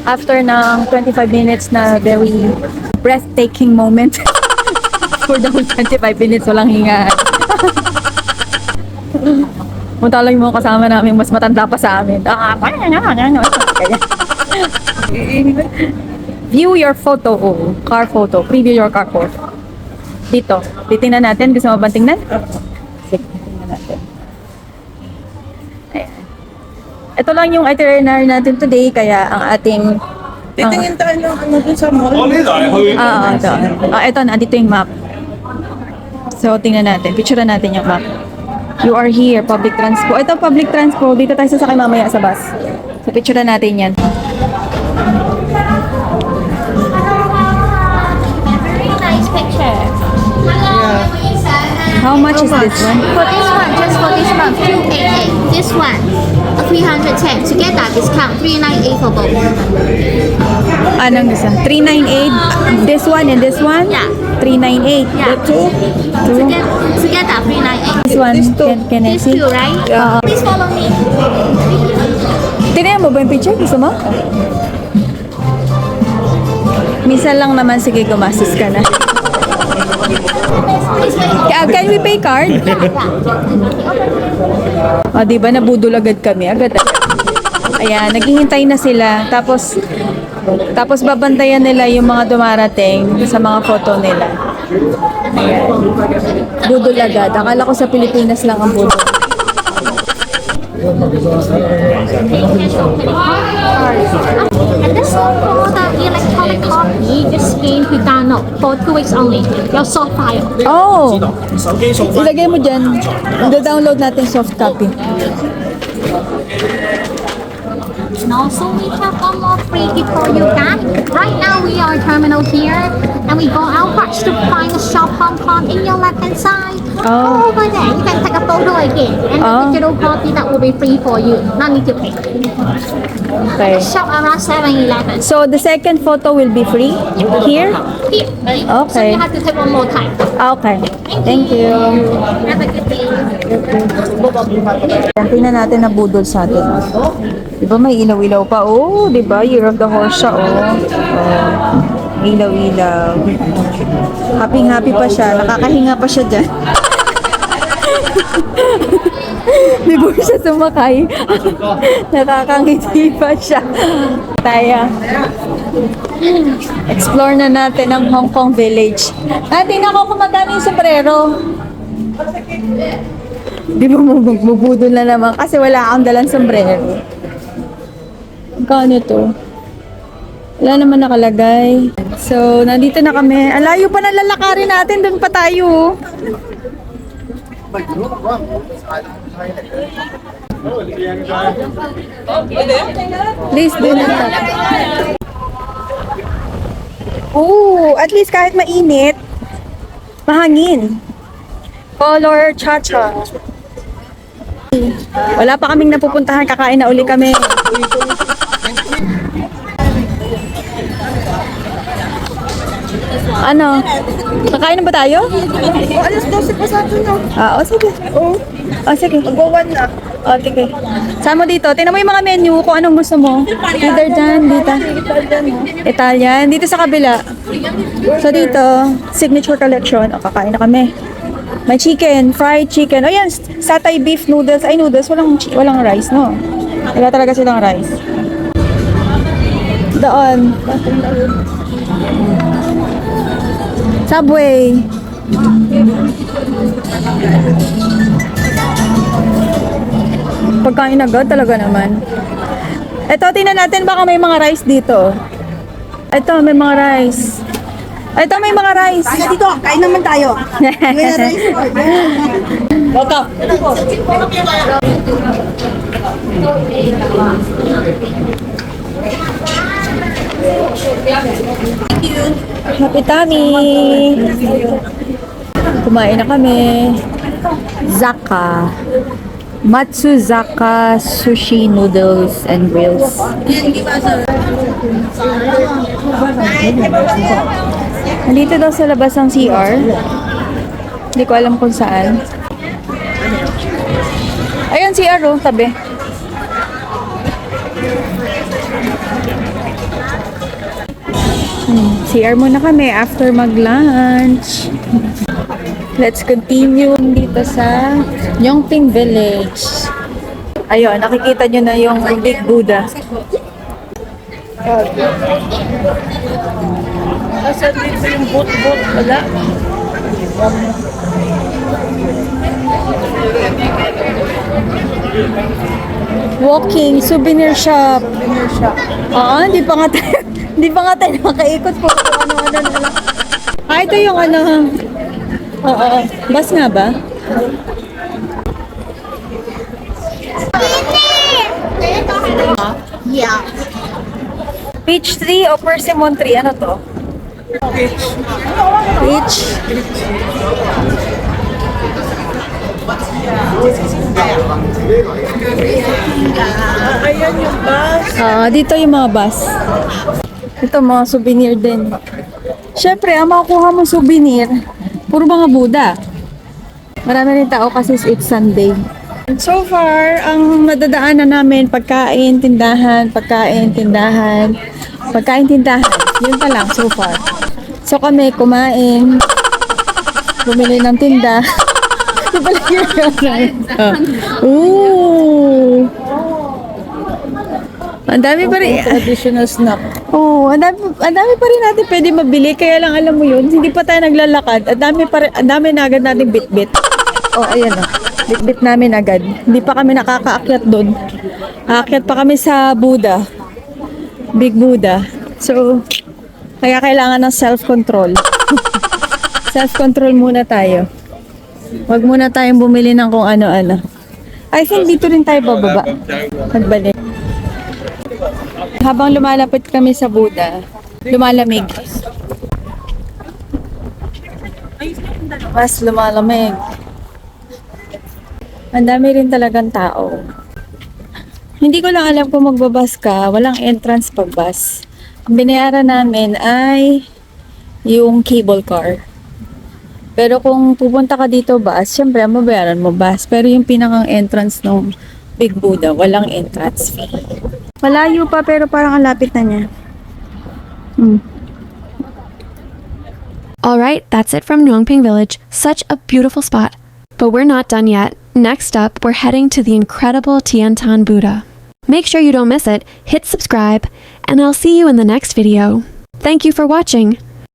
After ng 25 minutes na very breathtaking moment. For the whole 25 minutes, walang hinga. Punta lang yung mga kasama namin, mas matanda pa sa amin. View your photo, car photo. Preview your car photo. Dito. Titingnan natin. Gusto mo ba tingnan? Sige, tingnan natin. Ayan. Ito lang yung itinerary natin today, kaya ang ating... Titingin tayo ng ano dun sa mall. Ito na. Dito yung map. So, tingnan natin. Picturean natin yung map. You are here, public transport. Ito, public transport. Dito tayo sasakay mamaya sa bus. So, picturean natin yan. Very nice picture. How much is this one? For this one, just for this month, 288. This one, 310. Together, discount 398 for both. Anong isa? 398. This one and this one? Yeah. 398. Yeah. Two? Together 398. This one, can I These see? two, right? Please follow me. Tinignan mo ba yung picture? Gusto mo? Minsan lang naman, sige, gumastos ka na. Can we pay card? O, diba, nabudol agad kami. Agad. Ayan, naghihintay na sila. Tapos babantayan nila yung mga dumarating sa mga photo nila. Ayan. Budol agad. Akala ko sa Pilipinas lang ang budol. And this one for the electronic copy, just scan to download for 2 weeks only. Your soft file. Oh! Ilagay mo dyan. Download natin soft copy. And also we have one more free gift for you guys. Right now we are terminal here and we go out first to find a shop Hong Kong in your left hand side. Oh. Over there you can take a photo again and Oh. the digital copy that will be free for you. Not need to pay. Okay. Shop around 7-Eleven. So the second photo will be free here? Here. So Okay. you have to take one more time. Okay. Thank you. Have a good day. Tingnan natin na budol sa atin. Diba may ilaw-ilaw pa? Oh, diba? Year of the horse siya, oh. Oh. Ilaw-ilaw. Happy-happy pa siya. Nakakahinga pa siya dyan. Di ba siya sumakay? Nakakangiti pa siya. Tayo. Explore na natin ang Hong Kong Village. Tingnan ko kung magkano yung sombrero. Di ba magbubudol na naman kasi wala akong dalang sombrero. Magkano to? Wala naman nakalagay. So, nandito na kami. Alayo pa na lalakarin natin. Doon pa tayo. Please do not touch. Oh, at least kahit mainit, mahangin. Color cha-cha. Wala pa kaming napupuntahan, kakain na uli kami. Ano? Kakain na ba tayo? Alas 12 pa sa atin na. Sige. Oo. Sige. Mag-1 na. Sige. Saan mo dito? Tingnan mo yung mga menu kung anong gusto mo. Either dyan, dito. Italian. Dito sa kabila. So dito, signature collection. Kakain na kami. May chicken, fried chicken. Yan, satay beef noodles. Ay, noodles. Walang rice, no? Wala talaga silang rice. Doon. Subway. Pagkain agad talaga naman. Ito, tingnan natin baka may mga rice dito. Ito, may mga rice. Ito, may mga rice. Kaya dito, kain naman tayo. May rice. Welcome. Happy tummy! Kumain na kami. Zaka. Matsuzaka Sushi Noodles and Grills. Nandito daw sa labas ng CR. Hindi ko alam kung saan. Ayun, CR oh, tabi. CR muna kami after mag-lunch. Let's continue dito sa Yongping Village. Ayun, nakikita nyo na yung Big Buddha. Asan dito yung boat-boat? Wala. Walking souvenir shop. Souvenir shop. Oo, hindi pa nga tayo, hindi pa nga tayo makaikot po. Ano na lang. Ito yung ano. Oo, bus nga ba? Yeah. Peach tree o persimmon tree? Ano to? Peach. Ayan yung bus. Dito yung mga bus. Ito mga souvenir din. Siyempre, ang makukuha mo souvenir, puro mga Buddha. Marami rin tao kasi it's Sunday. So far, ang nadadaanan namin, pagkain, tindahan, pagkain, tindahan, pagkain, tindahan. Yun pa lang so far. So kami, kumain, bumili ng tinda. Ito pala yun. Ooh! Ang dami pa rin. Traditional snack. Oo, ang dami pa rin natin pwede mabili. Kaya lang alam mo yun, hindi pa tayo naglalakad. Ang dami na agad natin bit-bit. Oh, ayan o. Bit-bit namin agad. Hindi pa kami nakakaakyat doon. Aakyat pa kami sa Buddha. Big Buddha. So, kaya kailangan ng self-control. Self-control muna tayo. Huwag muna tayong bumili ng kung ano-ano. I think dito rin tayo bababa. Magbalik. Habang lumalapit kami sa Buddha, lumalamig. Mas lumalamig. Ang dami rin talagang tao. Hindi ko lang alam kung magbabas ka, walang entrance pag bus. Ang binayaran namin ay yung cable car. Pero kung pupunta ka dito bus, syempre mabayaran mo bus. Pero yung pinakang entrance ng Big Buddha, walang entrance fee. Malayo pa pero parang ang lapit na niya. Alright, that's it from Yongping Village. Such a beautiful spot. But we're not done yet. Next up, we're heading to the incredible Tiantan Buddha. Make sure you don't miss it, hit subscribe, and I'll see you in the next video. Thank you for watching.